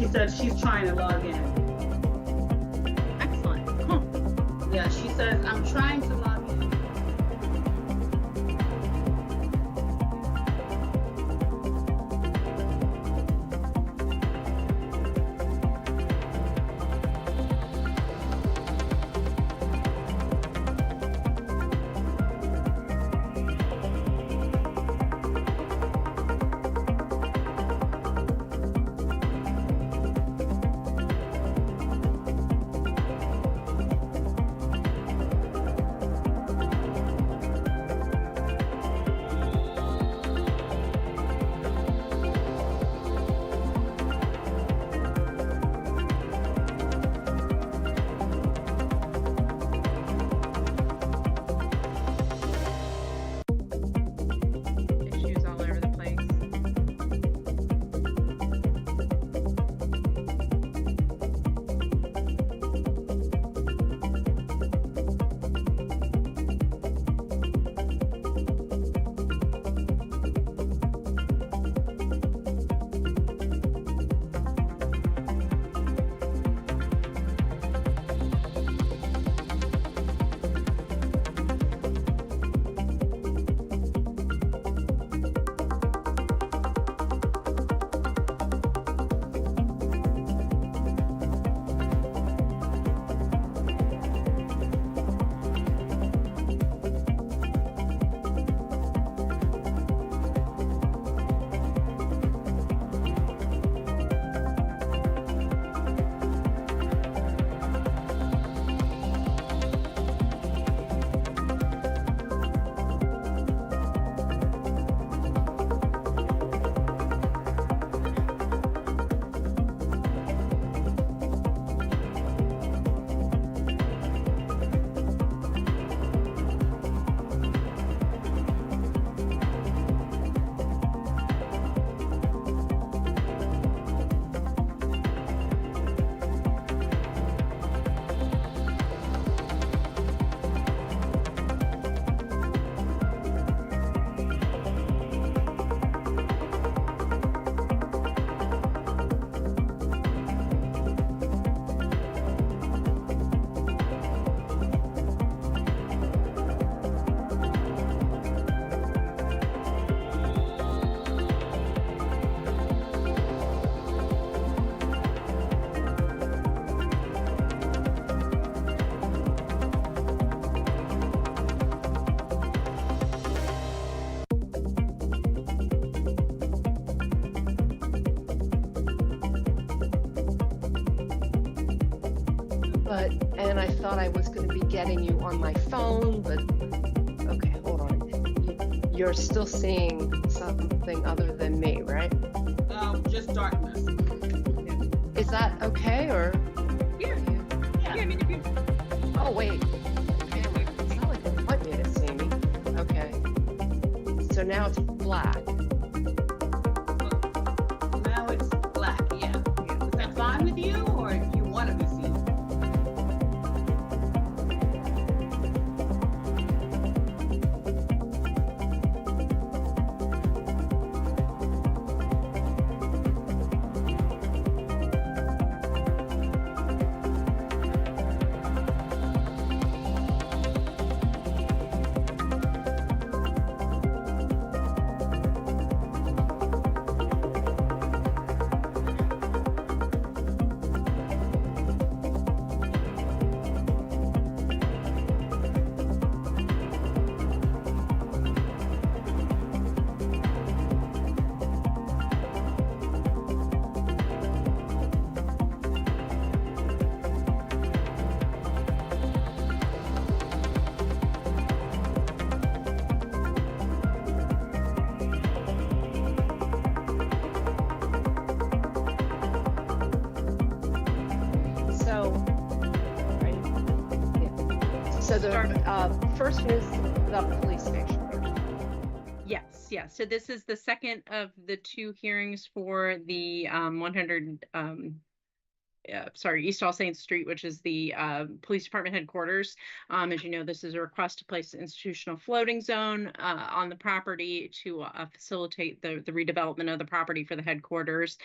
she said she's trying to log in. Excellent. Cool. Yeah, she says, I'm trying to log in. Issues all over the place. And I thought I was going to be getting you on my phone, but okay, hold on. You're still seeing something other than me, right? Just darkness. Is that okay, or? Yeah. Yeah. I mean, if you Oh, wait. Camera. It's not like they want you to see me. Okay. So now it's black. Now it's black, yeah. Is that fine with you, or you want to be seen? So the first one is the police station. Yes. So this is the second of the two hearings for the 100 East All Saints Street, which is the police department headquarters. As you know, this is a request to place an institutional floating zone on the property to facilitate the redevelopment of the property for the headquarters.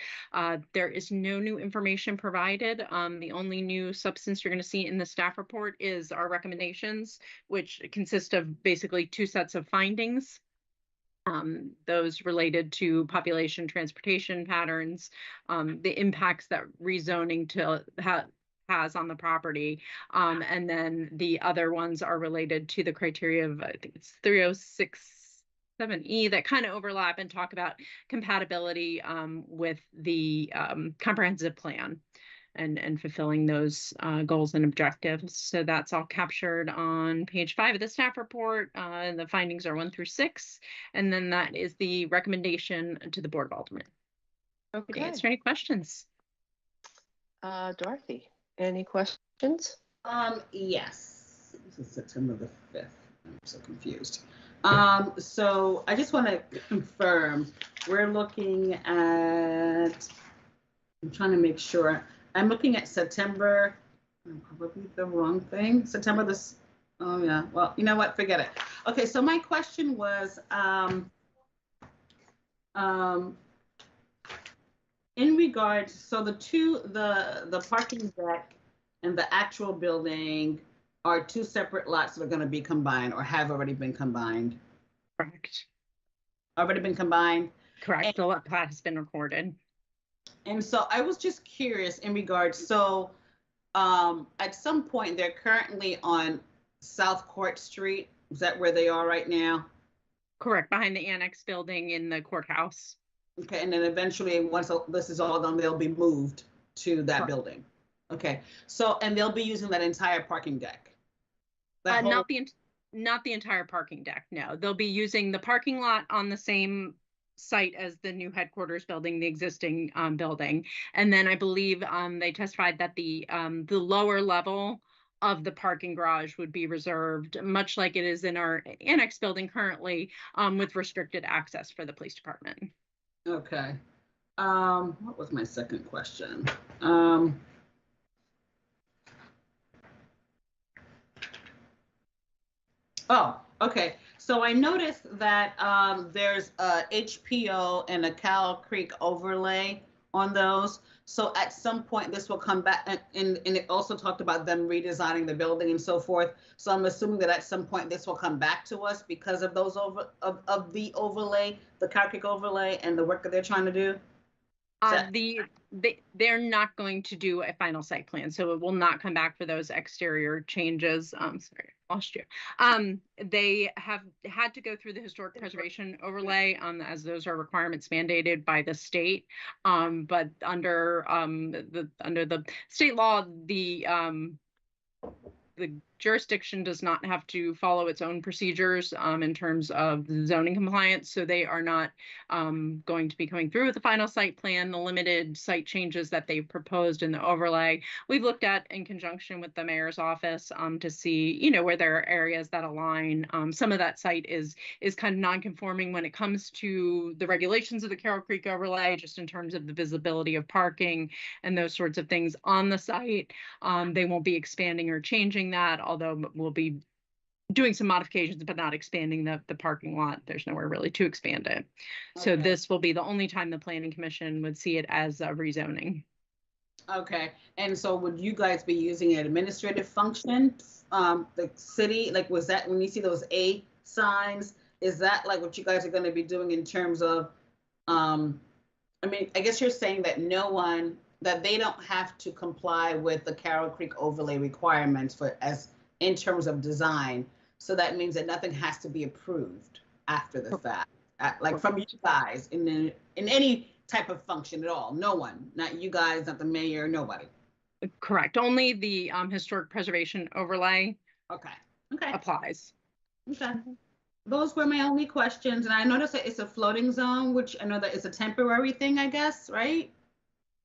There is no new information provided. The only new substance you're going to see in the staff report is our recommendations, which consist of basically 2 sets of findings. Those related to population transportation patterns, the impacts that rezoning has on the property. And then the other ones are related to the criteria of, I think it's 3067E, that kind of overlap and talk about compatibility with the comprehensive plan and fulfilling those goals and objectives. So that's all captured on page 5 of the staff report. And the findings are 1 through 6. And then that is the recommendation to the Board of Aldermen. Okay. Answer any questions? Dorothy, any questions? Yes. This is September the 5th. I'm so confused. So I just want to confirm, we're looking at, I'm trying to make sure, I'm looking at September, probably the wrong thing, September this, oh yeah, well, you know what, forget it. Okay, so my question was, in regards, so the parking deck and the actual building are 2 separate lots that are going to be combined or have already been combined. Correct. Already been combined. Correct. The lot plat has been recorded. And so I was just curious in regards, so at some point they're currently on South Court Street. Is that where they are right now? Correct, behind the annex building in the courthouse. Okay, and then eventually once this is all done, they'll be moved to that Correct. building. Okay, so, and they'll be using that entire parking deck? That whole- Not the entire parking deck, no. They'll be using the parking lot on the same site as the new headquarters building, the existing building. And then I believe they testified that the lower level of the parking garage would be reserved, much like it is in our annex building currently, with restricted access for the police department. Okay. What was my second question? Oh, okay. So I noticed that there's a HPO and a Cow Creek overlay on those. So at some point this will come back, and it also talked about them redesigning the building and so forth. So I'm assuming that at some point this will come back to us because of those of the overlay, the Cow Creek overlay, and the work that they're trying to do. They're not going to do a final site plan, so it will not come back for those exterior changes. Sorry, I lost you. They have had to go through the historic preservation overlay, as those are requirements mandated by the state. But under the state law, the jurisdiction does not have to follow its own procedures in terms of zoning compliance. So they are not going to be coming through with the final site plan. The limited site changes that they proposed in the overlay, we've looked at in conjunction with the mayor's office to see, you know, where there are areas that align. Some of that site is kind of non-conforming when it comes to the regulations of the Carroll Creek overlay, just in terms of the visibility of parking and those sorts of things on the site. They won't be expanding or changing that, although we'll be doing some modifications, but not expanding the parking lot. There's nowhere really to expand it. So Okay. this will be the only time the planning commission would see it as a rezoning. Okay, and so would you guys be using an administrative function? The city, like, was that when you see those A signs, is that like what you guys are going to be doing in terms of, I mean, I guess you're saying that that they don't have to comply with the Carroll Creek overlay requirements in terms of design. So that means that nothing has to be approved after the fact, like from you guys in any type of function at all. No one, not you guys, not the mayor, nobody. Correct. Only the historic preservation overlay Okay. applies. Okay. Those were my only questions. And I noticed that it's a floating zone, which I know that it's a temporary thing, I guess, right?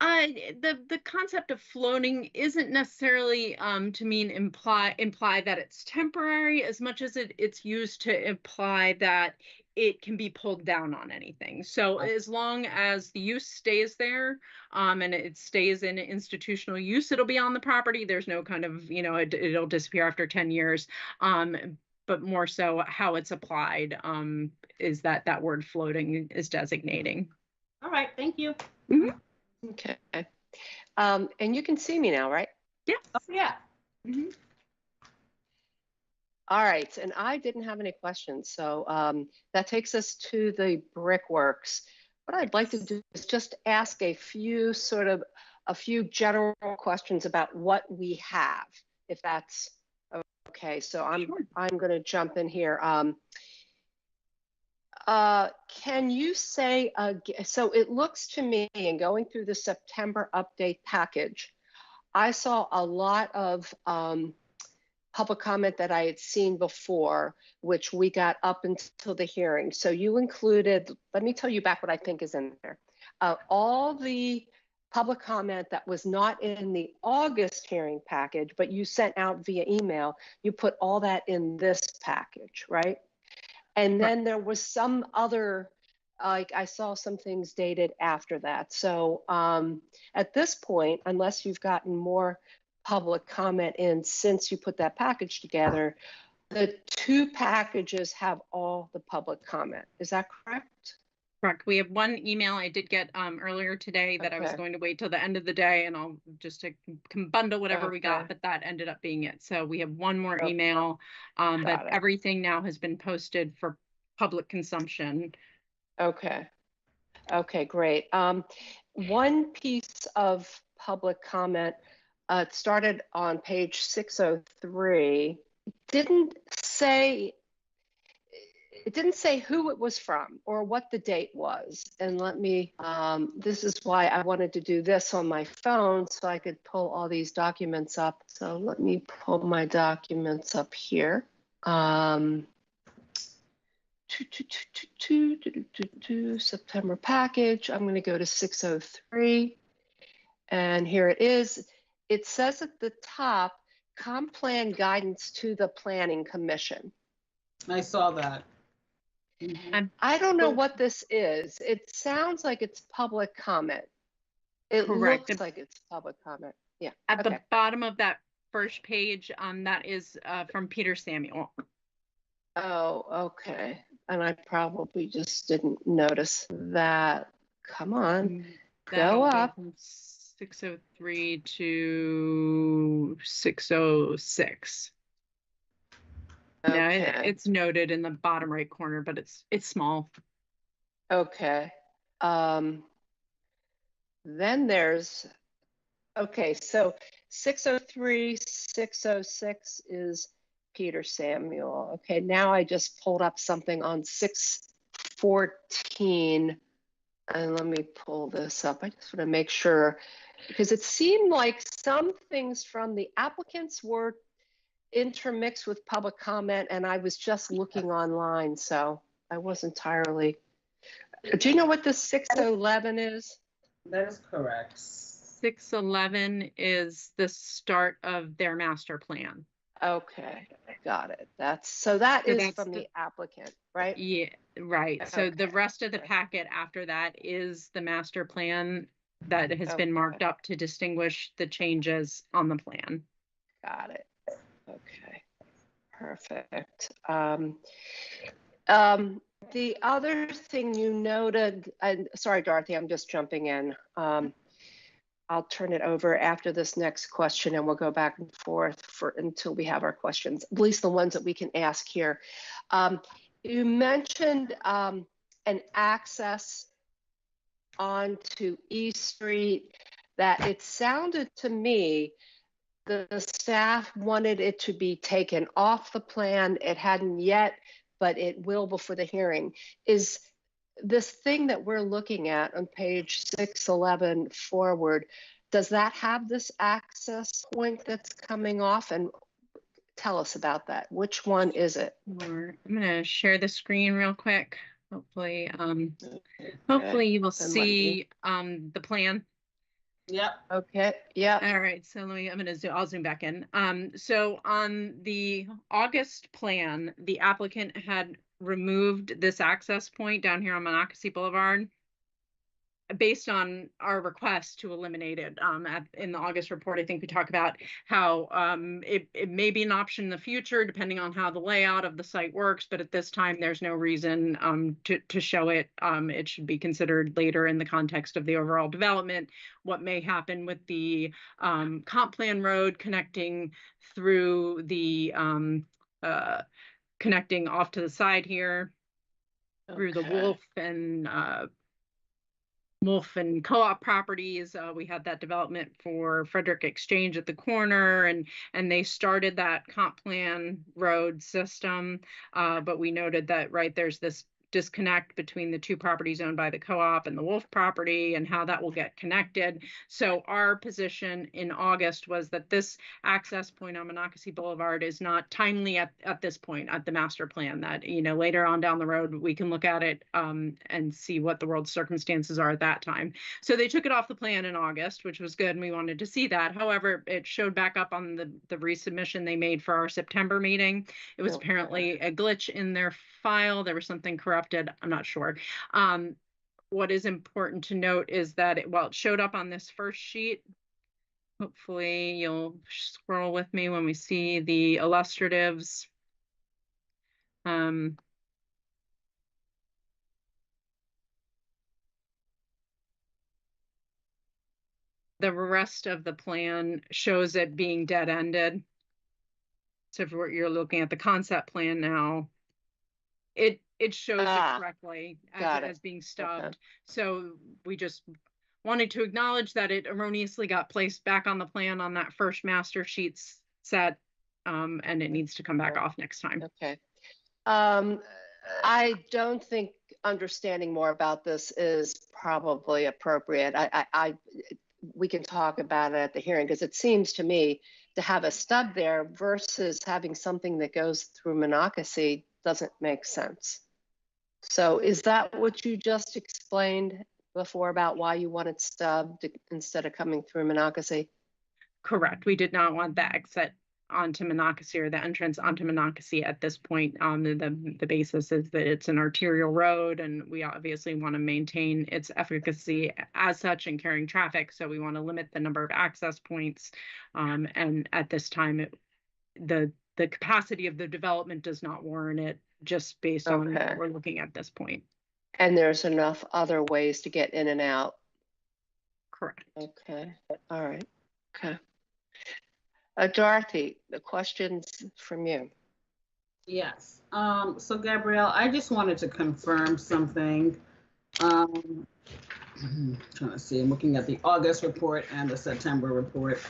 The concept of floating isn't necessarily to mean imply that it's temporary, as much as it's used to imply that it can be pulled down on anything. So as long as the use stays there, and it stays in institutional use, it'll be on the property. There's no kind of, it'll disappear after 10 years. But more so how it's applied, is that word floating is designating. All right, thank you. Mhm. Okay. And you can see me now, right? Yeah. Oh, yeah. Mhm. All right, and I didn't have any questions, so that takes us to the Brickworks. What I'd like to do is just ask a few general questions about what we have, if that's okay. So I'm going to jump in here. Can you say, so it looks to me, in going through the September update package, I saw a lot of public comment that I had seen before, which we got up until the hearing. So you included, let me tell you back what I think is in there. All the public comment that was not in the August hearing package, but you sent out via email, you put all that in this package, right? And then there was some other, like I saw some things dated after that. So at this point, unless you've gotten more public comment in since you put that package together, the two packages have all the public comment. Is that correct? Correct. We have one email I did get earlier today that I was going to wait till the end of the day, and I'll just bundle whatever we got, but that ended up being it. So we have one more email, but everything now has been posted for public consumption. Okay. Okay, great. One piece of public comment, it started on page 603. It didn't say who it was from or what the date was. And let me, this is why I wanted to do this on my phone so I could pull all these documents up. So let me pull my documents up here. September package. I'm going to go to 603. And here it is. It says at the top, comp plan guidance to the Planning Commission. I saw that. I don't know what this is. It sounds like it's public comment. It looks like it's public comment. Yeah. At the bottom of that first page, that is from Peter Samuel. Oh, okay. And I probably just didn't notice that. Come on, go up. 603 to 606. Okay. No, it's noted in the bottom right corner, but it's small. Okay. Then there's, okay, so 603, 606 is Peter Samuel. Okay, now I just pulled up something on 614. And let me pull this up. I just want to make sure, because it seemed like some things from the applicants were intermixed with public comment, and I was just looking online, so I wasn't entirely. Do you know what the 611 is? That is correct. 611 is the start of their master plan. Okay, got it. That is from the applicant, right? Yeah, right. Okay. So the rest of the packet after that is the master plan that has been marked up to distinguish the changes on the plan. Got it. Okay, perfect. The other thing you noted, and sorry, Dorothy, I'm just jumping in. I'll turn it over after this next question and we'll go back and forth until we have our questions, at least the ones that we can ask here. You mentioned an access onto East Street that it sounded to me the staff wanted it to be taken off the plan. It hadn't yet, but it will before the hearing. Is this thing that we're looking at on page 611 forward, does that have this access point that's coming off? And tell us about that. Which one is it? I'm going to share the screen real quick. Hopefully, hopefully you will see the plan. Yep. Okay. Yeah. All right. So I'll zoom back in. So on the August plan, the applicant had removed this access point down here on Monocacy Boulevard based on our request to eliminate it. In the August report, I think we talk about how it may be an option in the future, depending on how the layout of the site works. But at this time, there's no reason to show it. It should be considered later in the context of the overall development. What may happen with the comp plan road connecting through the connecting off to the side here through the Wolf and Co-op properties. We had that development for Frederick Exchange at the corner, and they started that comp plan road system. But we noted that, right, there's this disconnect between the two properties owned by the co-op and the Wolf property and how that will get connected. So our position in August was that this access point on Monocacy Boulevard is not timely at this point at the master plan, that, you know, later on down the road, we can look at it and see what the world's circumstances are at that time. So they took it off the plan in August, which was good, and we wanted to see that. However, it showed back up on the resubmission they made for our September meeting. It was apparently a glitch in their file. There was something corrupted. I'm not sure. What is important to note is that it showed up on this first sheet. Hopefully you'll scroll with me when we see the illustratives. The rest of the plan shows it being dead-ended. So if you're looking at the concept plan now, it shows it correctly as being stubbed. Okay. So we just wanted to acknowledge that it erroneously got placed back on the plan on that first master sheet set, and it needs to come back off next time. Okay. I don't think understanding more about this is probably appropriate. We can talk about it at the hearing, because it seems to me to have a stub there versus having something that goes through Monocacy doesn't make sense. So is that what you just explained before about why you wanted stubbed instead of coming through Monocacy? Correct. We did not want the exit onto Monocacy or the entrance onto Monocacy at this point. The basis is that it's an arterial road, and we obviously want to maintain its efficacy as such in carrying traffic. So we want to limit the number of access points. And at this time, the capacity of the development does not warrant it, just based on what we're looking at this point. And there's enough other ways to get in and out. Correct. Okay. All right. Okay. Dorothy, the questions from you. Yes. So Gabrielle, I just wanted to confirm something. I'm trying to see, I'm looking at the August report and the September report.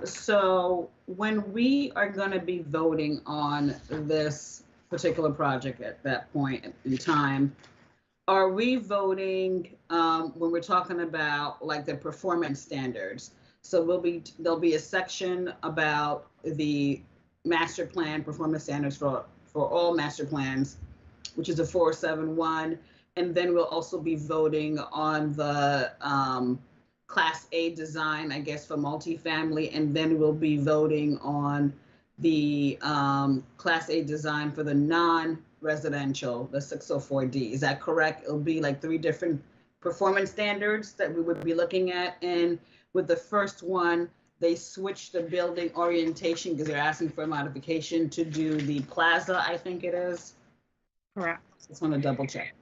So when we are going to be voting on this particular project at that point in time, are we voting when we're talking about like the performance standards? So there'll be a section about the master plan performance standards for all master plans, which is a 471, and then we'll also be voting on the Class A design, I guess, for multifamily, and then we'll be voting on the Class A design for the non-residential, the 604D. Is that correct? It'll be like 3 different performance standards that we would be looking at. And with the first one, they switched the building orientation because they're asking for a modification to do the plaza, I think it is. Correct. Just want to double check.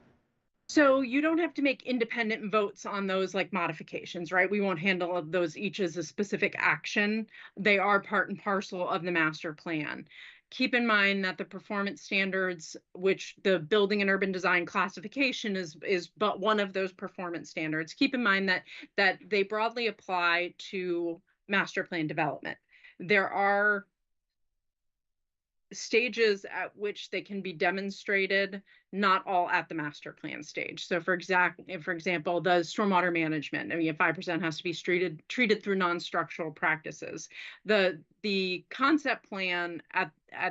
So you don't have to make independent votes on those like modifications, right? We won't handle those each as a specific action. They are part and parcel of the master plan. Keep in mind that the performance standards, which the building and urban design classification is but one of those performance standards. Keep in mind that they broadly apply to master plan development. There are stages at which they can be demonstrated, not all at the master plan stage. So for example, the stormwater management, I mean, 5% has to be treated through non-structural practices. The the concept plan at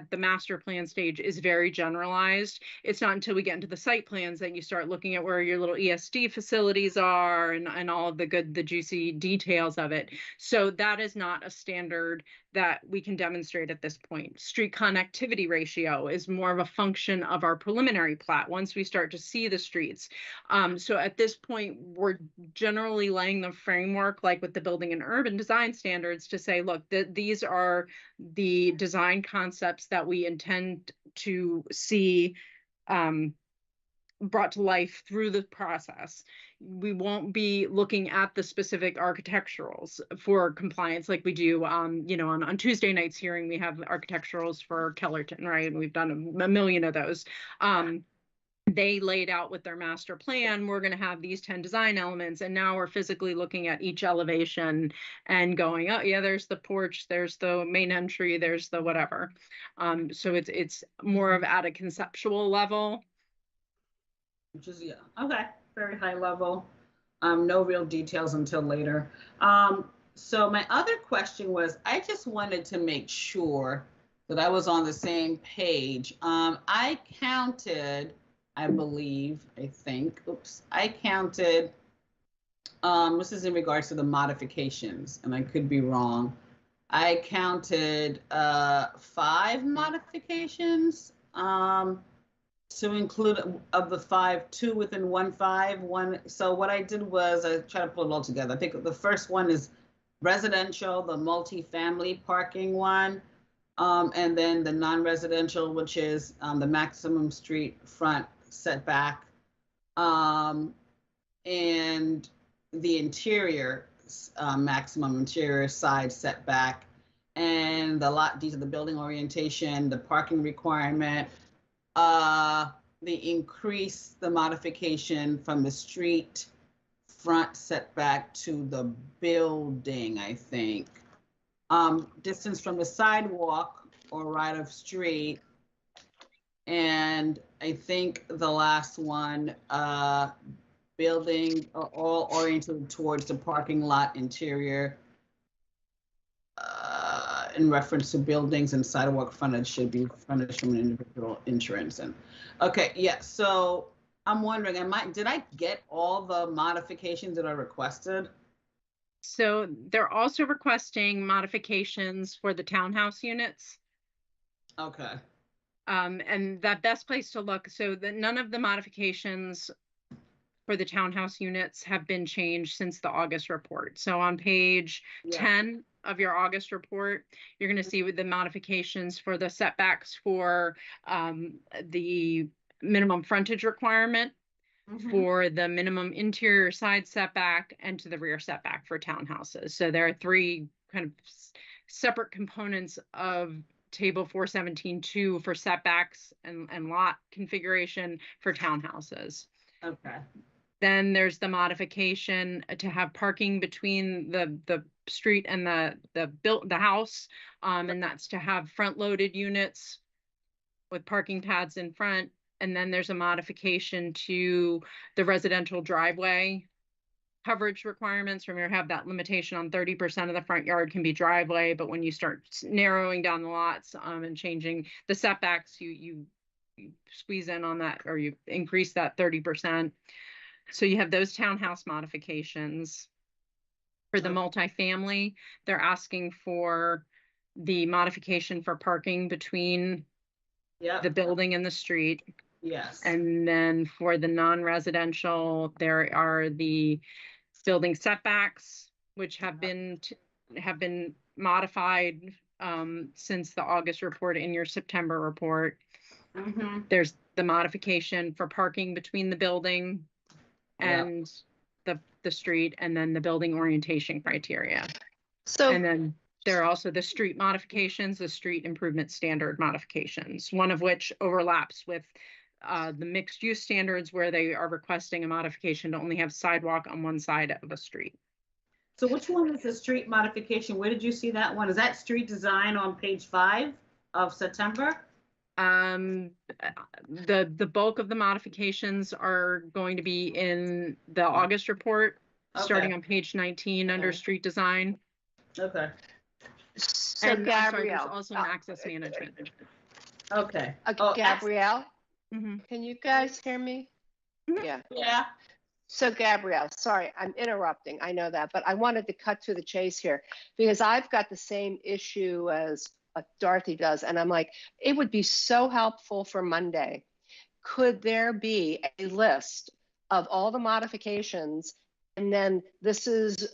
the master plan stage is very generalized. It's not until we get into the site plans that you start looking at where your little ESD facilities are and all of the juicy details of it. So that is not a standard that we can demonstrate at this point. Street connectivity ratio is more of a function of our preliminary plat once we start to see the streets. So at this point, we're generally laying the framework, like with the building and urban design standards, to say, look, these are the design concepts that we intend to see brought to life through the process. We won't be looking at the specific architecturals for compliance like we do, you know, on Tuesday night's hearing, we have architecturals for Kellerton, right? And we've done a million of those. They laid out with their master plan, we're going to have these 10 design elements. And now we're physically looking at each elevation and going, oh yeah, there's the porch, there's the main entry, there's the whatever. So it's more of at a conceptual level. Which is, yeah, okay, very high level. No real details until later. So my other question was, I just wanted to make sure that I was on the same page. I counted, I counted, this is in regards to the modifications, and I could be wrong. I counted 5 modifications to include, of the 5, 2 within 1. So what I did was I tried to pull it all together. I think the first one is residential, the multi-family parking one, and then the non-residential, which is the maximum street front setback, and the interior, maximum interior side setback, and the lot, these are the building orientation, the parking requirement, the increase, the modification from the street front setback to the building, I think. Distance from the sidewalk or right of street. And I think the last one, building all oriented towards the parking lot interior. In reference to buildings and sidewalk frontage should be frontage from an individual entrance. And okay, yeah. So I'm wondering, did I get all the modifications that are requested? So they're also requesting modifications for the townhouse units. Okay. And that best place to look, so that none of the modifications for the townhouse units have been changed since the August report. So on page 10 of your August report, you're going to see with the modifications for the setbacks for the minimum frontage requirement, for the minimum interior side setback, and to the rear setback for townhouses. So there are 3 kind of separate components of table 417-2 for setbacks and lot configuration for townhouses. Okay. Then there's the modification to have parking between the street and the house, and that's to have front-loaded units with parking pads in front. And then there's a modification to the residential driveway coverage requirements. Remember, have that limitation on 30% of the front yard can be driveway, but when you start narrowing down the lots and changing the setbacks, you squeeze in on that, or you increase that 30%. So you have those townhouse modifications. For the multifamily, they're asking for the modification for parking between the building and the street. Yes. And then for the non-residential, there are the building setbacks, which have been modified since the August report in your September report. There's the modification for parking between the building and the street, and then the building orientation criteria. So, and then there are also the street modifications, the street improvement standard modifications, one of which overlaps with the mixed use standards, where they are requesting a modification to only have sidewalk on one side of a street. So which one is the street modification? Where did you see that one? Is that street design on page 5 of September? The bulk of the modifications are going to be in the August report, starting on page 19 under street design. Okay. So And I'm sorry, there's Gabrielle, also an access management. Okay. Gabrielle, Mhm. can you guys hear me? Mhm. Yeah. Yeah. So Gabrielle, sorry, I'm interrupting. I know that, but I wanted to cut to the chase here because I've got the same issue as Dorothy does. And I'm like, it would be so helpful for Monday. Could there be a list of all the modifications? And then this is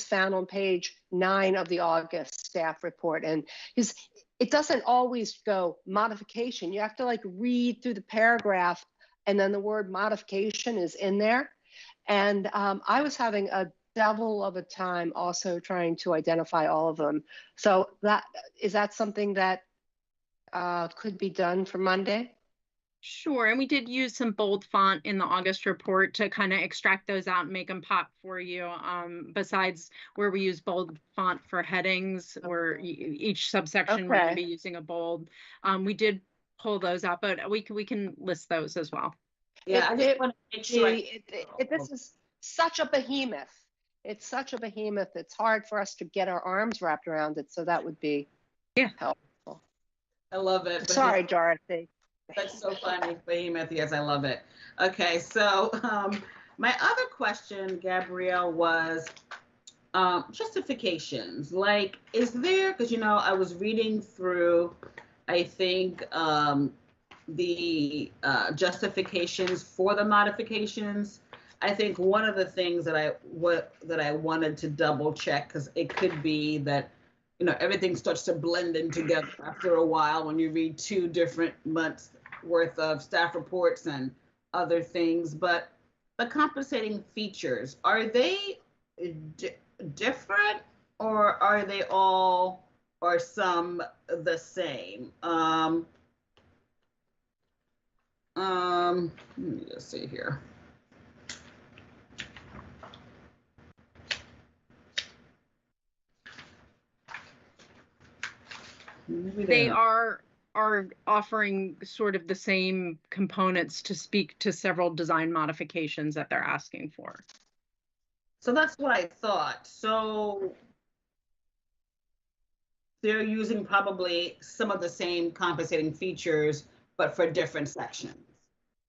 found on page 9 of the August staff report. And because it doesn't always go modification, you have to like read through the paragraph, and then the word modification is in there. And I was having a devil of a time also trying to identify all of them. So is that something that could be done for Monday? Sure, and we did use some bold font in the August report to kind of extract those out and make them pop for you. Besides where we use bold font for headings, where each subsection we're going to be using a bold. We did pull those out, but we can list those as well. Yeah, I just want to make sure. This is such a behemoth. It's such a behemoth. It's hard for us to get our arms wrapped around it. So that would be helpful. I love it. Sorry, Dorothy. That's so funny. Behemoth, yes, I love it. Okay, so my other question, Gabrielle, was justifications. Like, is there, because, you know, I was reading through, I think, the justifications for the modifications. I think one of the things that I wanted to double check, because it could be that, you know, everything starts to blend in together after a while when you read 2 different months worth of staff reports and other things. But the compensating features, are they different, or are they all or some the same? Let me just see here. They are offering sort of the same components to speak to several design modifications that they're asking for. So that's what I thought. So they're using probably some of the same compensating features, but for different sections.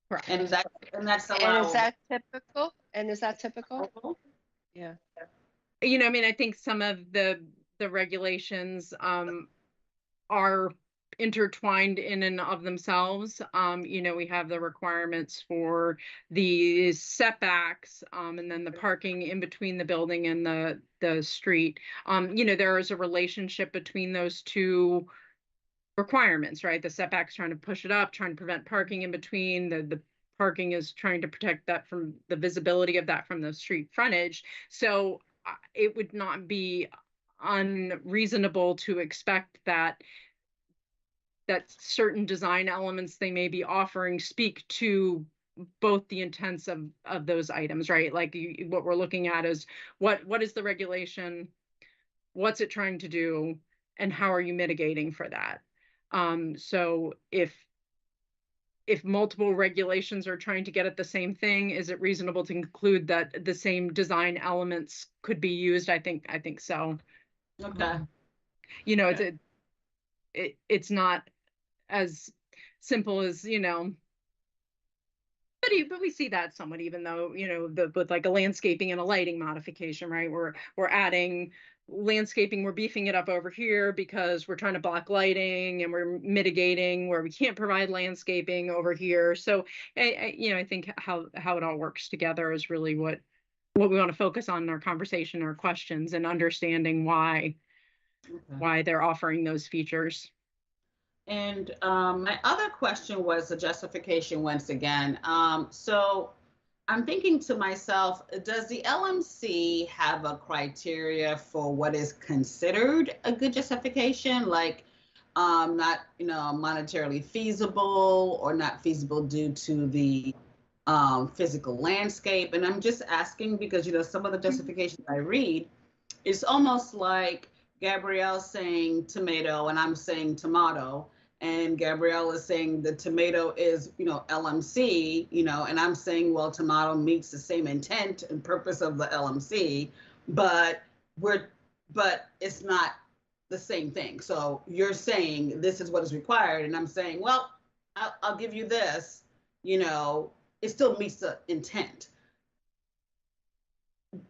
Correct. And that's allowed. And is that typical? Yeah. You know, I mean, I think some of the regulations are intertwined in and of themselves. You know, we have the requirements for the setbacks, and then the parking in between the building and the street. You know, there is a relationship between those 2 requirements, right? The setbacks trying to push it up, trying to prevent parking in between. The parking is trying to protect that from the visibility of that from the street frontage. So it would not be unreasonable to expect that certain design elements they may be offering speak to both the intents of those items, right? Like what we're looking at is what is the regulation, what's it trying to do, and how are you mitigating for that? So if multiple regulations are trying to get at the same thing, is it reasonable to conclude that the same design elements could be used? I think so. Okay. You know, it's not as simple as, you know, but we see that somewhat, even though, you know, with like a landscaping and a lighting modification, right? We're adding landscaping, we're beefing it up over here because we're trying to block lighting, and we're mitigating where we can't provide landscaping over here. So you know, I think how it all works together is really what we want to focus on in our conversation, our questions, and understanding why they're offering those features. And my other question was the justification once again. So I'm thinking to myself, does the LMC have a criteria for what is considered a good justification? Like not, you know, monetarily feasible or not feasible due to the physical landscape. And I'm just asking because, you know, some of the justifications I read, it's almost like Gabrielle saying tomato and I'm saying tomato. And Gabrielle is saying the tomato is, you know, LMC, you know, and I'm saying, well, tomato meets the same intent and purpose of the LMC, but it's not the same thing. So you're saying this is what is required, and I'm saying, well, I'll give you this. You know, it still meets the intent.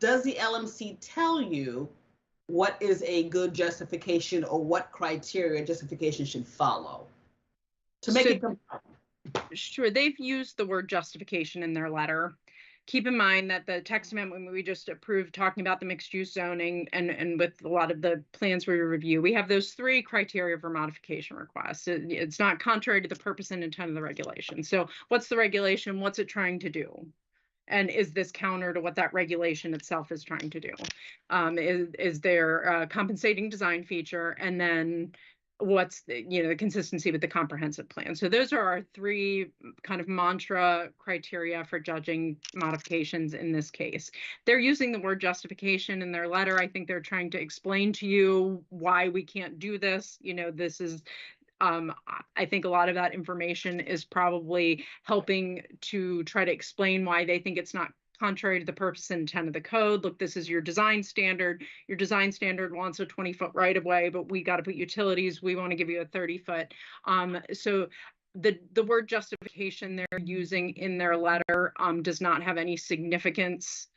Does the LMC tell you what is a good justification or what criteria justification should follow to make it compelling? Sure, they've used the word justification in their letter. Keep in mind that the text amendment we just approved talking about the mixed use zoning and with a lot of the plans we review, we have those 3 criteria for modification requests. It's not contrary to the purpose and intent of the regulation. So what's the regulation? What's it trying to do? And is this counter to what that regulation itself is trying to do? Is there a compensating design feature? And then what's the consistency with the comprehensive plan? So those are our 3 kind of mantra criteria for judging modifications in this case. They're using the word justification in their letter. I think they're trying to explain to you why we can't do this. This is I think a lot of that information is probably helping to try to explain why they think it's not contrary to the purpose and intent of the code. Look, this is your design standard. Your design standard wants a 20-foot right of way, but we got to put utilities. We want to give you a 30-foot. So the word justification they're using in their letter does not have any significance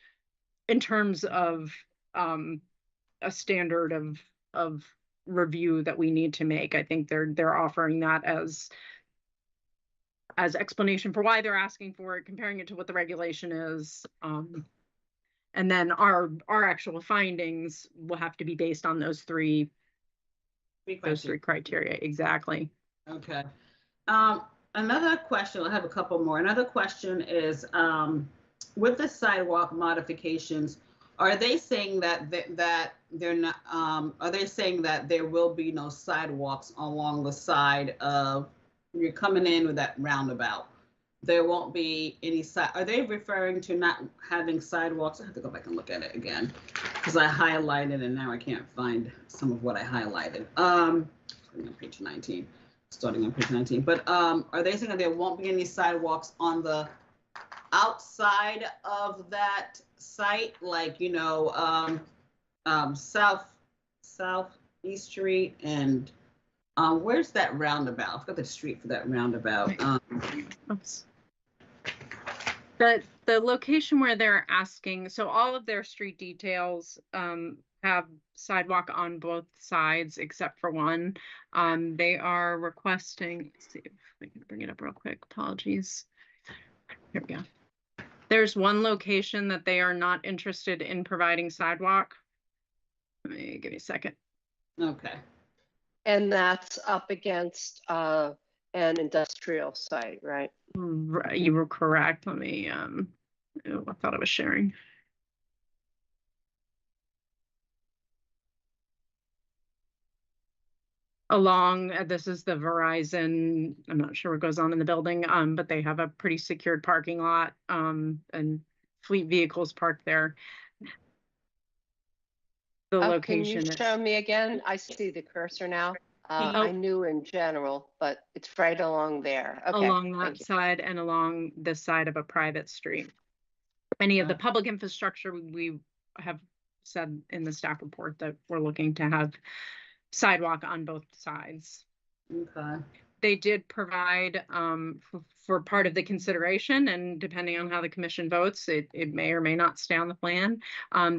in terms of a standard of review that we need to make. I think they're offering that as explanation for why they're asking for it, comparing it to what the regulation is, and then our actual findings will have to be based on those three criteria. Exactly. Okay. Another question, I have a couple more. Another question is, with the sidewalk modifications, are they saying that they're not, are they saying that there will be no sidewalks along the side of, you're coming in with that roundabout? There won't be any are they referring to not having sidewalks? I have to go back and look at it again because I highlighted and now I can't find some of what I highlighted. Starting on page 19. But are they saying that there won't be any sidewalks on the outside of that site, like, Southeast Street and where's that roundabout? I forgot the street for that roundabout. The location where they're asking, so all of their street details have sidewalk on both sides except for one. They are requesting, let's see if we can bring it up real quick. Apologies. Here we go. There's one location that they are not interested in providing sidewalk. Let me give you a second. Okay. And that's up against an industrial site, right? Right, you were correct. Let me, I thought I was sharing. Along, this is the Verizon, I'm not sure what goes on in the building, but they have a pretty secured parking lot and fleet vehicles parked there. The location. Can you show me again? I see the cursor now. I knew in general, but it's right along there. Okay. Along that side and along this side of a private street. Any of the public infrastructure, we have said in the staff report that we're looking to have sidewalk on both sides. Okay. They did provide for part of the consideration, and depending on how the commission votes, it may or may not stay on the plan.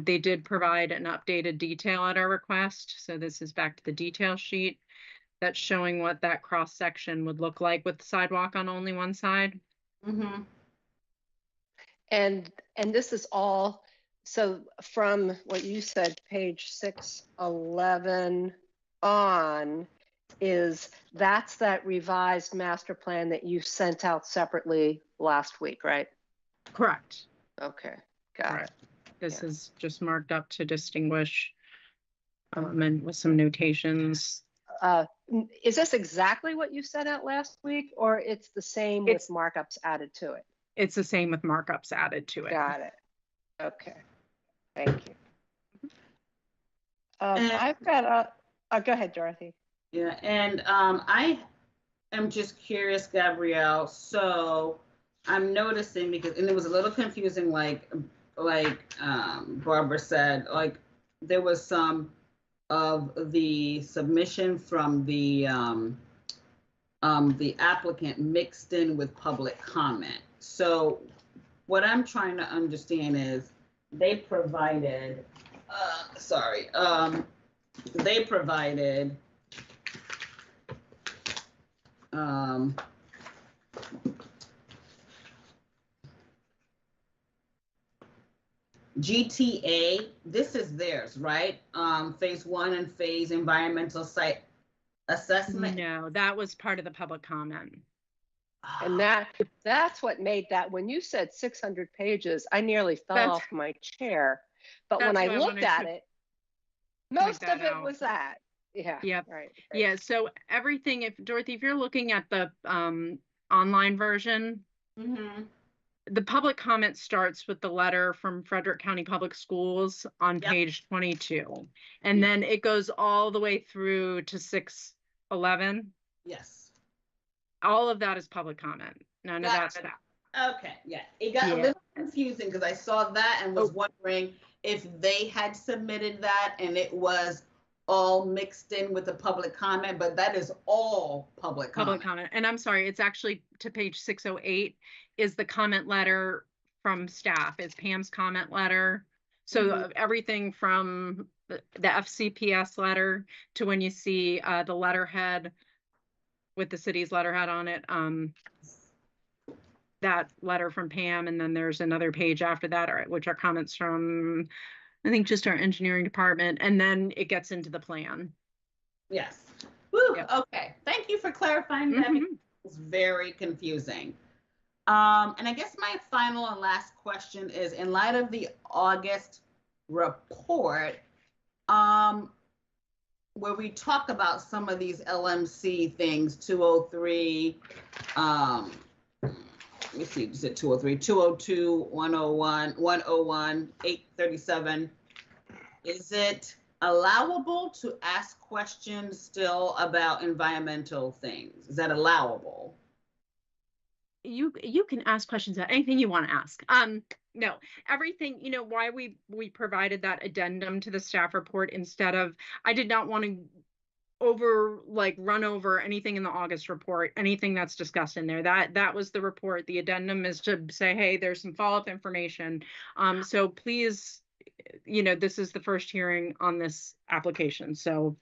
They did provide an updated detail at our request. So this is back to the detail sheet that's showing what that cross section would look like with the sidewalk on only one side. Mm-hmm. And this is all, so from what you said, page 611 on, that's that revised master plan that you sent out separately last week, right? Correct. Okay, got it. This is just marked up to distinguish and with some notations. Is this exactly what you sent out last week, or it's the same with markups added to it? It's the same with markups added to it. Got it. Okay, thank you. I've got go ahead, Dorothy. Yeah, and I am just curious, Gabrielle. So I'm noticing, because, and it was a little confusing, like Barbara said, like there was some of the submission from the applicant mixed in with public comment. So what I'm trying to understand is they provided, they provided GTA, this is theirs, right? Phase 1 and phase environmental site assessment. No, that was part of the public comment. And that's what made that, when you said 600 pages, I nearly fell off my chair. But when I looked at it, most of it was that. Yeah. Yep. Right. Yeah. So everything, Dorothy, if you're looking at the online version, the public comment starts with the letter from Frederick County Public Schools on page 22. And then it goes all the way through to 611. Yes. All of that is public comment. None of that's that. Okay, yeah. It got a little confusing because I saw that and was wondering if they had submitted that and it was all mixed in with the public comment, but that is all public comment. Public comment. And I'm sorry, it's actually to page 608 is the comment letter from staff, is Pam's comment letter. So everything from the FCPS letter to when you see the letterhead with the city's letterhead on it, that letter from Pam, and then there's another page after that, which are comments from, I think, just our engineering department, and then it gets into the plan. Yes. Woo, okay. Thank you for clarifying that. It was very confusing. And I guess my final and last question is, in light of the August report, where we talk about some of these LMC things, 203, let me see, is it 203, 202, 101, 101, 837. Is it allowable to ask questions still about environmental things? Is that allowable? You can ask questions about anything you want to ask. No, everything, why we provided that addendum to the staff report instead of, I did not want to run over anything in the August report, anything that's discussed in there. That was the report. The addendum is to say, hey, there's some follow-up information. So please, this is the first hearing on this application. So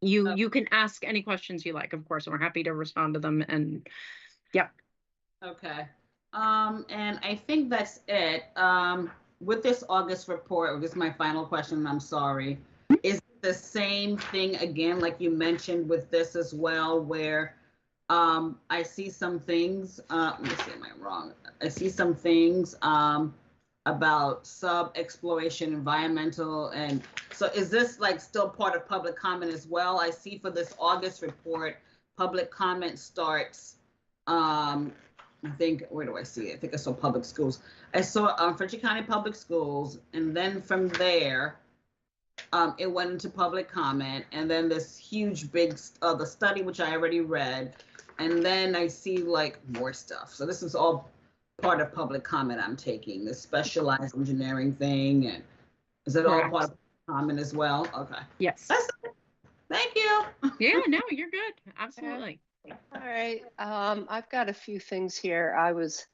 you can ask any questions you like, of course, and we're happy to respond to them. And Okay. And I think that's it. With this August report, this is my final question, and I'm sorry. Is it the same thing again, like you mentioned with this as well, where I see some things, let me see, am I wrong? I see some things about sub-exploration, environmental, and so is this like still part of public comment as well? I see for this August report, public comment starts, I think, where do I see it? I think I saw public schools. I saw Frederick County Public Schools, and then from there, it went into public comment, and then this huge big, the study, which I already read, and then I see like more stuff. So this is all part of public comment I'm taking, this specialized engineering thing, and is it all part of comment as well? Okay. Yes. That's it. Thank you. Yeah, no, you're good. Absolutely. All right. I've got a few things here I was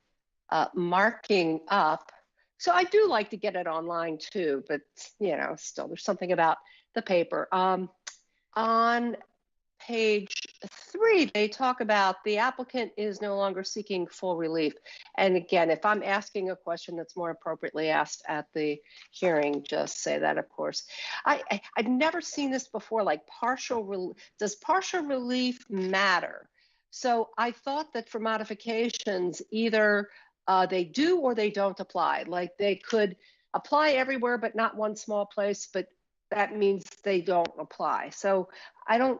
marking up. So I do like to get it online too, but still there's something about the paper. On page 3, they talk about the applicant is no longer seeking full relief. And again, if I'm asking a question that's more appropriately asked at the hearing, just say that, of course. I've never seen this before, like does partial relief matter? So I thought that for modifications, either they do or they don't apply. Like they could apply everywhere, but not one small place, but that means they don't apply. So I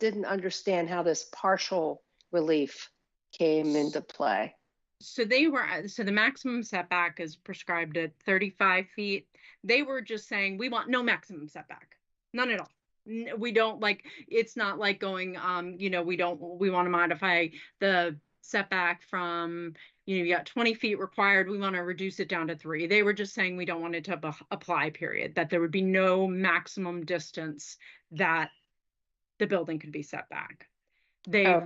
didn't understand how this partial relief came into play. So the maximum setback is prescribed at 35 feet. They were just saying, we want no maximum setback, none at all. We don't it's not like going, we want to modify the setback from you got 20 feet required, we want to reduce it down to 3. They were just saying we don't want it to apply, period, that there would be no maximum distance that the building could be set back. They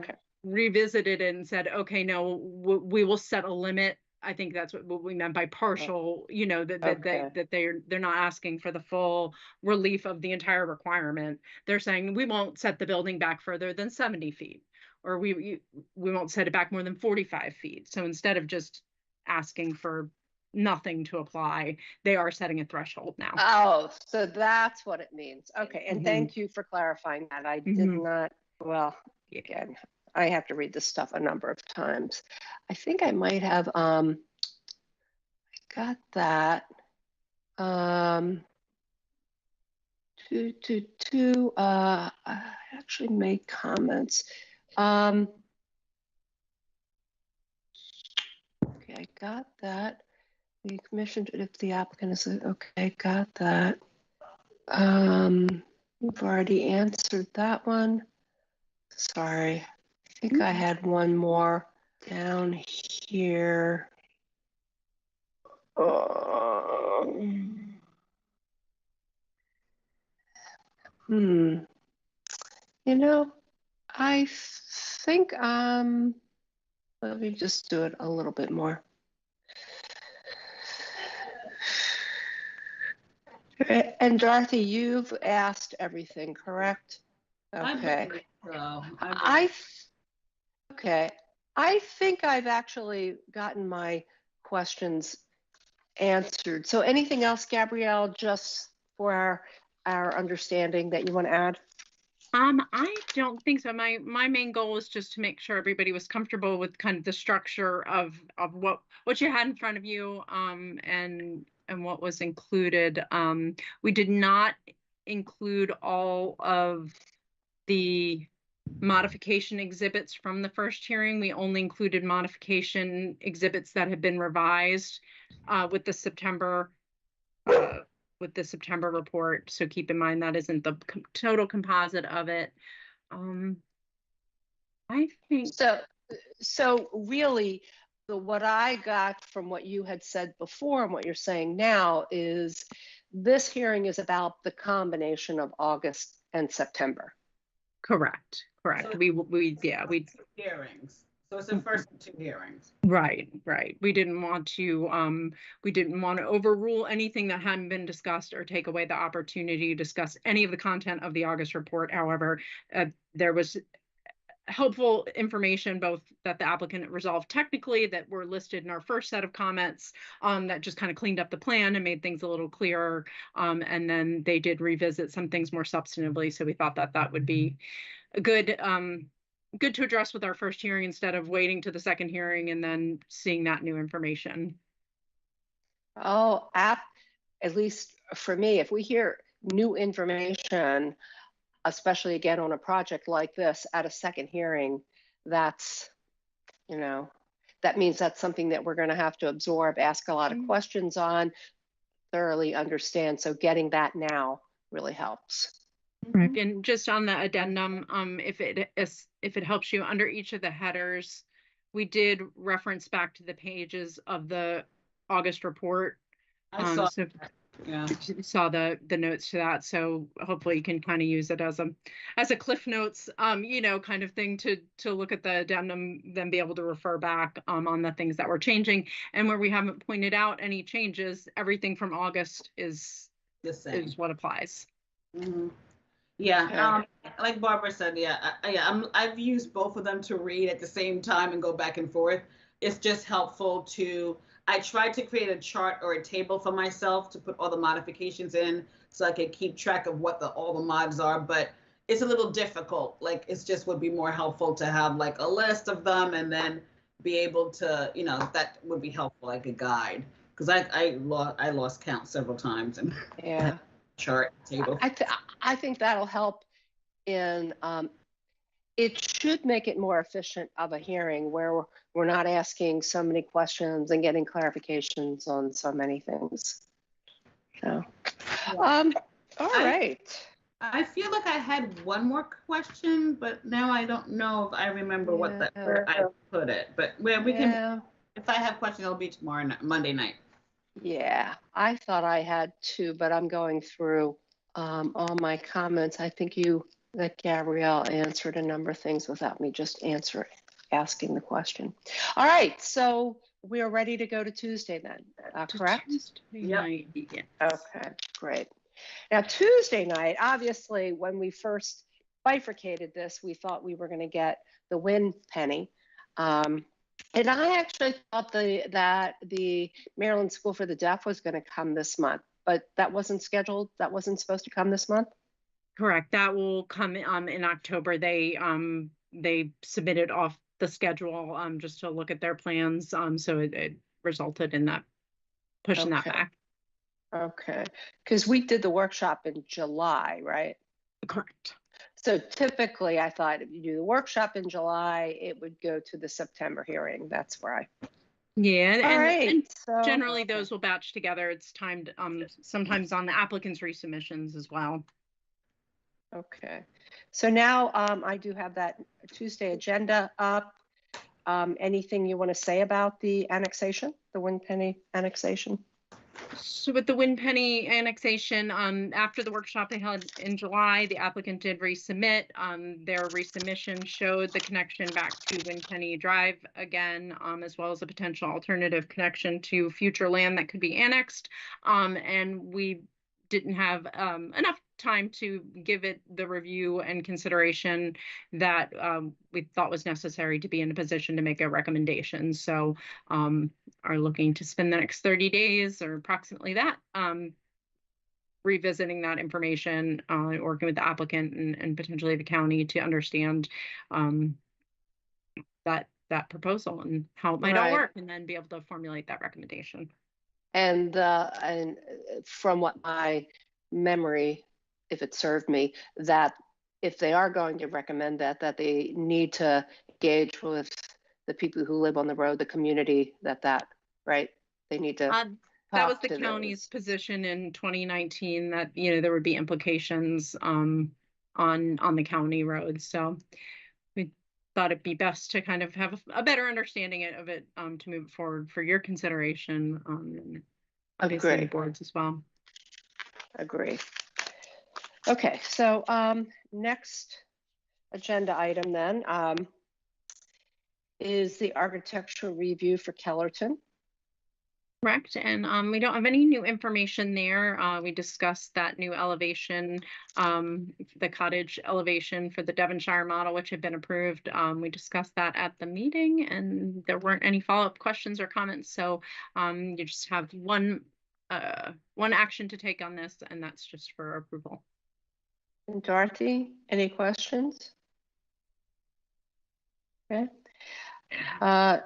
revisited it and said, okay, no, we will set a limit. I think that's what we meant by partial, that they're not asking for the full relief of the entire requirement. They're saying we won't set the building back further than 70 feet, or we won't set it back more than 45 feet. So instead of just asking for nothing to apply, they are setting a threshold now. Oh, so that's what it means. Okay, and thank you for clarifying that. I did not, well, again, I have to read this stuff a number of times. I think I might have, I got that. I actually made comments. Okay, I got that. The commission, if the applicant is, okay, got that. We've already answered that one. Sorry, I think I had one more down here. I think, let me just do it a little bit more. And Dorothy, you've asked everything, correct? Okay. Okay. I think I've actually gotten my questions answered. So anything else, Gabrielle, just for our understanding that you want to add? I don't think so. My main goal was just to make sure everybody was comfortable with kind of the structure of what you had in front of you, and what was included. We did not include all of the modification exhibits from the first hearing. We only included modification exhibits that had been revised with the September report. So keep in mind that isn't the total composite of it. I think so really what I got from what you had said before and what you're saying now is this hearing is about the combination of August and September. Correct. So we hearings. So it's the first 2 hearings. Right. We didn't want to overrule anything that hadn't been discussed or take away the opportunity to discuss any of the content of the August report. However, there was helpful information, both that the applicant resolved technically that were listed in our first set of comments, that just kind of cleaned up the plan and made things a little clearer. And then they did revisit some things more substantively. So we thought that would be a good to address with our first hearing instead of waiting to the second hearing and then seeing that new information. Oh, at least for me, if we hear new information, especially again on a project like this at a second hearing, that's, that means that's something that we're going to have to absorb, ask a lot of questions on, thoroughly understand. So getting that now really helps. Right. And just on the addendum, if it helps you, under each of the headers, we did reference back to the pages of the August report. I saw saw the notes to that, so hopefully you can kind of use it as a cliff notes, kind of thing to look at the addendum, then be able to refer back on the things that were changing, and where we haven't pointed out any changes, everything from August is the same. Is what applies. Yeah, like Barbara said, I've used both of them to read at the same time and go back and forth. It's just helpful to, I tried to create a chart or a table for myself to put all the modifications in so I could keep track of what all the mods are, but it's a little difficult. Like, it's just would be more helpful to have like a list of them and then be able to, that would be helpful, like a guide. Because I lost count several times. And chart table. I think that'll help in, it should make it more efficient of a hearing where we're not asking so many questions and getting clarifications on so many things. So, all right. I feel like I had one more question, but now I don't know if I remember where I put it. But we can If I have questions, it'll be tomorrow night, Monday night. Yeah, I thought I had two, but I'm going through all my comments. I think that Gabrielle answered a number of things without me just asking the question. All right, so we are ready to go to Tuesday then, correct? Tuesday Yep. night, yes. Okay, great. Now, Tuesday night, obviously, when we first bifurcated this, we thought we were going to get the win penny. And I actually thought that the Maryland School for the Deaf was going to come this month, but that wasn't scheduled. That wasn't supposed to come this month. Correct. That will come in October. They submitted off the schedule just to look at their plans. So it resulted in that pushing that back. Okay, because we did the workshop in July, right? Correct. So typically, I thought if you do the workshop in July, it would go to the September hearing. That's where I. Yeah, and so, generally those will batch together. It's timed sometimes on the applicant's resubmissions as well. Okay, so now I do have that Tuesday agenda up. Anything you want to say about the annexation, the Winpenny annexation? So with the Winpenny annexation, after the workshop they held in July, the applicant did resubmit. Their resubmission showed the connection back to Winpenny Drive again, as well as a potential alternative connection to future land that could be annexed. And we didn't have enough time to give it the review and consideration that we thought was necessary to be in a position to make a recommendation. So are looking to spend the next 30 days or approximately that revisiting that information, working with the applicant and potentially the county to understand that proposal and how it might all work, and then be able to formulate that recommendation. And from what my memory, if it served me, that if they are going to recommend that they need to engage with the people who live on the road, the community, right? They need to. That was the county's position in 2019, that there would be implications on the county roads. So we thought it'd be best to kind of have a better understanding of it to move forward for your consideration. Obviously the boards as well. Agree. Okay, so next agenda item then is the architectural review for Kellerton. Correct, and we don't have any new information there. We discussed that new elevation, the cottage elevation for the Devonshire model, which had been approved. We discussed that at the meeting, and there weren't any follow-up questions or comments. So you just have one action to take on this, and that's just for approval. Dorothy, any questions? Okay.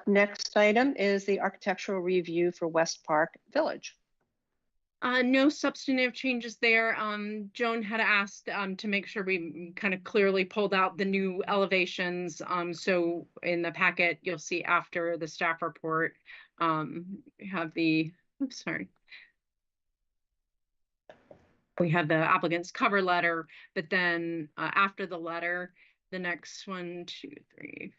Next item is the architectural review for West Park Village. No substantive changes there. Joan had asked to make sure we kind of clearly pulled out the new elevations. So in the packet, you'll see after the staff report, we have the, oops, sorry. We have the applicant's cover letter, but then after the letter, the next 1, 2, 3,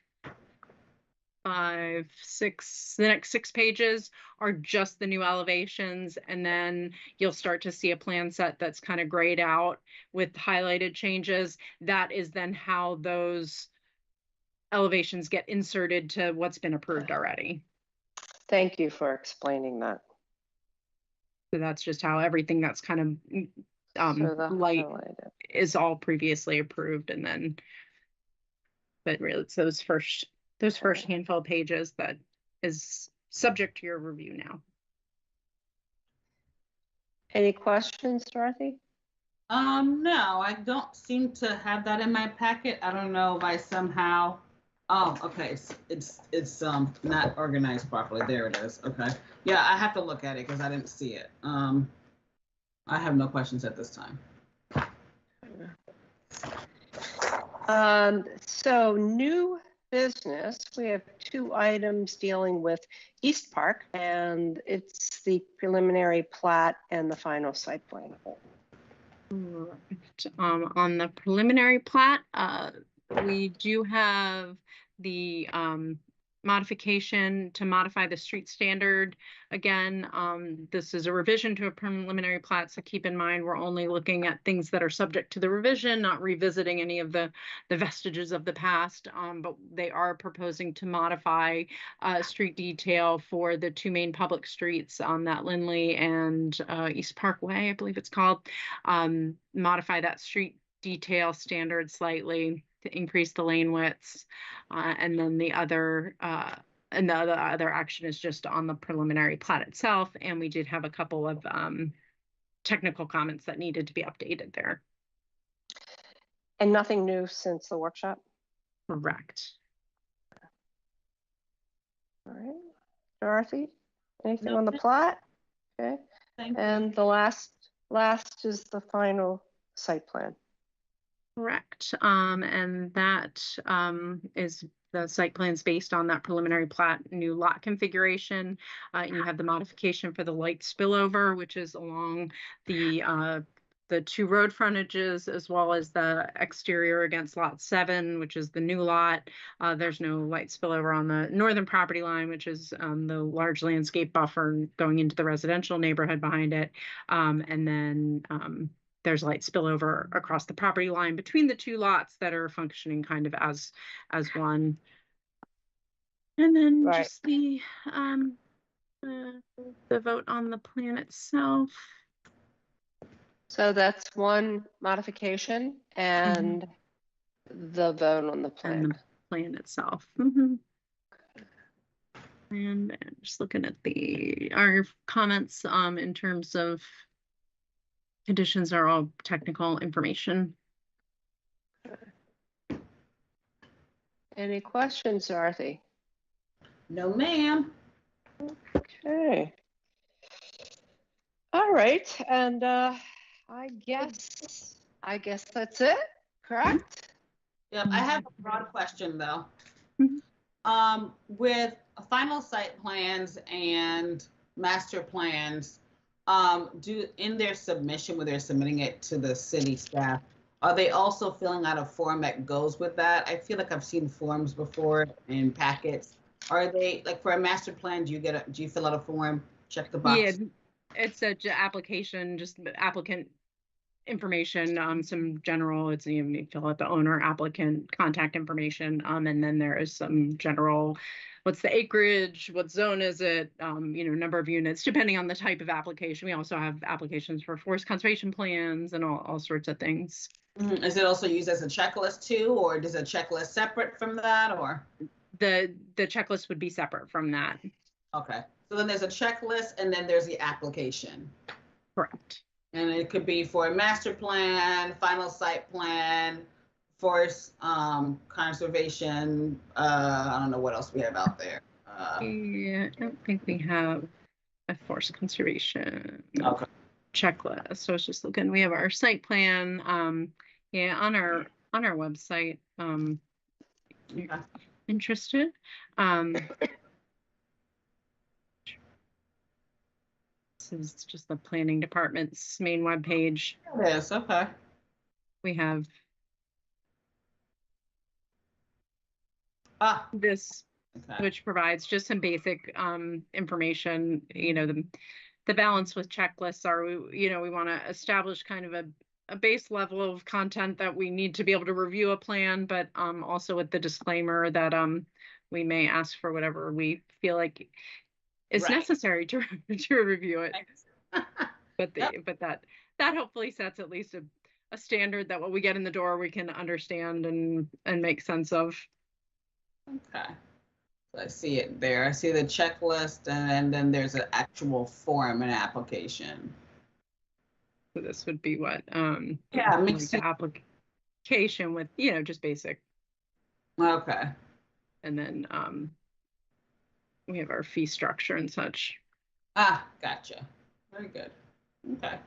5, 6, the next 6 pages are just the new elevations, and then you'll start to see a plan set that's kind of grayed out with highlighted changes. That is then how those elevations get inserted to what's been approved already. Thank you for explaining that. So that's just how everything that's kind of light is all previously approved, and then, but really it's those first handful of pages that is subject to your review now. Any questions, Dorothy? No, I don't seem to have that in my packet. I don't know if I somehow. Oh, okay. It's not organized properly. There it is. Okay. Yeah, I have to look at it because I didn't see it. I have no questions at this time. So new business, we have 2 items dealing with East Park, and it's the preliminary plat and the final site plan. On the preliminary plat, we do have the modification to modify the street standard. Again, this is a revision to a preliminary plat, so keep in mind we're only looking at things that are subject to the revision, not revisiting any of the vestiges of the past. But they are proposing to modify street detail for the two main public streets, that Lindley and East Parkway, I believe it's called. Modify that street detail standard slightly to increase the lane widths, and then the other action is just on the preliminary plat itself. And we did have a couple of technical comments that needed to be updated there. And nothing new since the workshop? Correct. All right. Dorothy, anything No. on the plat? Okay. Thank you. And the last is the final site plan. Correct. And that is the site plans based on that preliminary plat new lot configuration. You have the modification for the light spillover, which is along the two road frontages, as well as the exterior against lot 7, which is the new lot. There's no light spillover on the northern property line, which is the large landscape buffer going into the residential neighborhood behind it. And then there's light spillover across the property line between the two lots that are functioning kind of as one. And then Right. just the vote on the plan itself. So that's one modification and the vote on the plan. And the plan itself. Mm-hmm. And just looking at our comments in terms of conditions are all technical information. Any questions, Dorothy? No, ma'am. Okay. All right, and I guess that's it, correct? Yep, I have a broad question though. Mhm. With final site plans and master plans, in their submission, when they're submitting it to the city staff, are they also filling out a form that goes with that? I feel like I've seen forms before in packets. Are they, like, for a master plan, do you fill out a form, check the box? Yeah, it's a application, just applicant information, some general, it's you fill out the owner, applicant, contact information, and then there is some general, what's the acreage, what zone is it, number of units, depending on the type of application. We also have applications for forest conservation plans and all sorts of things. Is it also used as a checklist too, or is a checklist separate from that, or? The checklist would be separate from that. Okay, so then there's a checklist and then there's the application. Correct. And it could be for a master plan, final site plan, forest conservation. I don't know what else we have out there. Yeah, I don't think we have a forest conservation checklist. So I was just looking. We have our site plan. On our website. Okay. Interested? This is just the planning department's main webpage. Yes. Okay. We have this, Okay. which provides just some basic information. The balance with checklists are, we want to establish kind of a base level of content that we need to be able to review a plan, but also with the disclaimer that we may ask for whatever we feel like is necessary to review it. But that hopefully sets at least a standard that what we get in the door we can understand and make sense of. Okay. So I see it there. I see the checklist, and then there's an actual form and application. So this would be what mixed the application with just basic. Okay. And then we have our fee structure and such. Gotcha. Very good. Okay.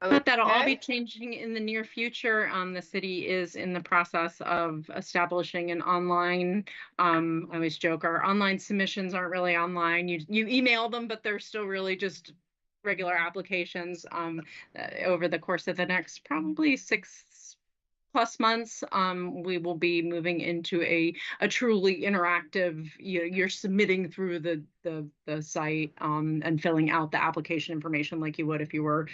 But that'll all be changing in the near future. The city is in the process of establishing an online, I always joke, our online submissions aren't really online. You email them, but they're still really just regular applications over the course of the next probably 6+ plus months, we will be moving into a truly interactive, you're submitting through the site, and filling out the application information like you would if you were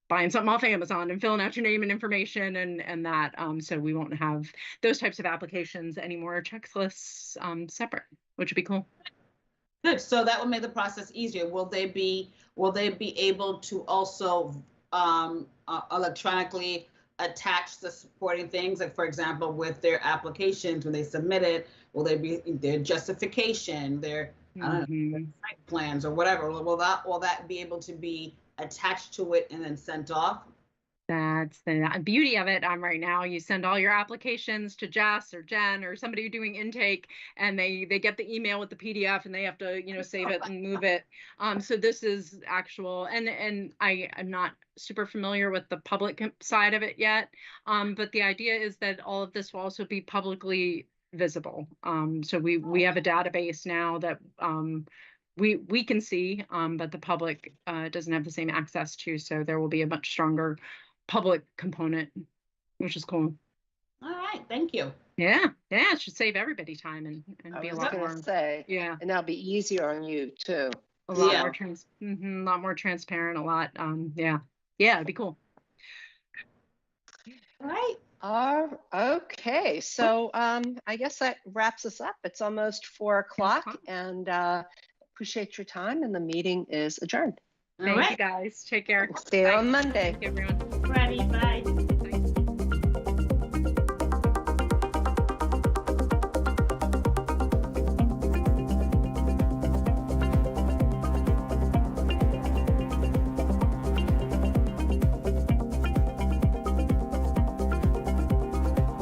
buying something off Amazon and filling out your name and information and that. So we won't have those types of applications anymore, checklists separate, which would be cool. Good. So that will make the process easier. Will they be able to also electronically attach the supporting things? Like, for example, with their applications, when they submit it, will they be their justification, their I don't know, site plans or whatever? Will that be able to be attached to it and then sent off? That's the beauty of it. Right now, you send all your applications to Jess or Jen or somebody you're doing intake, and they get the email with the PDF, and they have to save it and move it. So this is actual, and I'm not super familiar with the public side of it yet, but the idea is that all of this will also be publicly visible. So we have a database now that we can see, but the public doesn't have the same access to. So there will be a much stronger public component, which is cool. All right, thank you. Yeah, it should save everybody time and be a lot more. Yeah, and that'll be easier on you too. A lot more lot more transparent. A lot. Yeah, it'd be cool. All right. Okay, so I guess that wraps us up. It's almost 4 o'clock, and appreciate your time, and the meeting is adjourned. Thank you guys. Take care. See you on Monday. Thank you, everyone. Ready, bye.